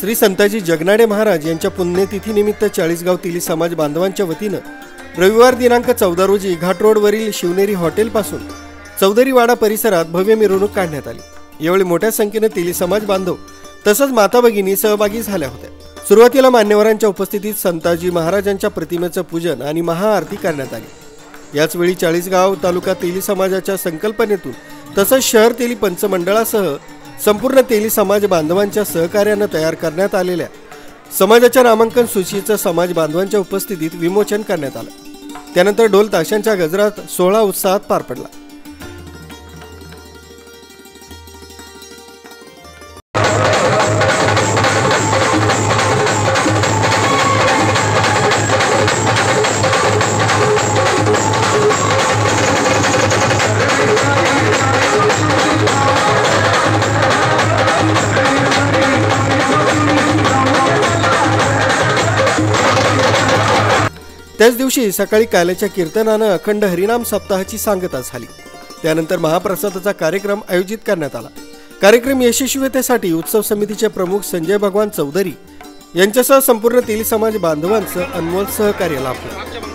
श्री संताजी जगनाडे महाराज यांच्या पुण्यतिथीनिमित्त चाळीसगाव तेली समाज बांधवांच्या वतीनं रविवार दिनांक 14 रोजी घाट रोडवरील शिवनेरी हॉटेलपासून चौधरीवाडा परिसरात भव्य मिरवणूक काढण्यात आली। यावेळी मोठ्या संख्येने तेली समाज बांधव तसंच माता भगिनी सहभागी झाल्या होत्या। सुरुवातीला मान्यवरांच्या उपस्थितीत संताजी महाराजांच्या प्रतिमेचं पूजन आणि महाआरती करण्यात आली। याचवेळी चाळीसगाव तालुका तेली समाजाच्या संकल्पनेतून तसंच शहर तेली पंचमंडळासह संपूर्ण तेली समाज बांधवांच्या सहकार्याने तयार करण्यात आलेल्या समाजाच्या नामांकन सूचीचं समाज बांधवांच्या उपस्थितीत विमोचन करण्यात आलं। त्यानंतर ढोल ताशांच्या गजरात सोहळा उत्साहात पार पडला। त्याच दिवशी सकाळी काल्याच्या कीर्तनानं अखंड हरिनाम सप्ताहाची सांगता झाली। त्यानंतर महाप्रसादाचा कार्यक्रम आयोजित करण्यात आला। कार्यक्रम यशस्वीतेसाठी उत्सव समितीचे प्रमुख संजय भगवान चौधरी यांच्यासह संपूर्ण तेली समाज बांधवांचं अनमोल सहकार्य लाभलं।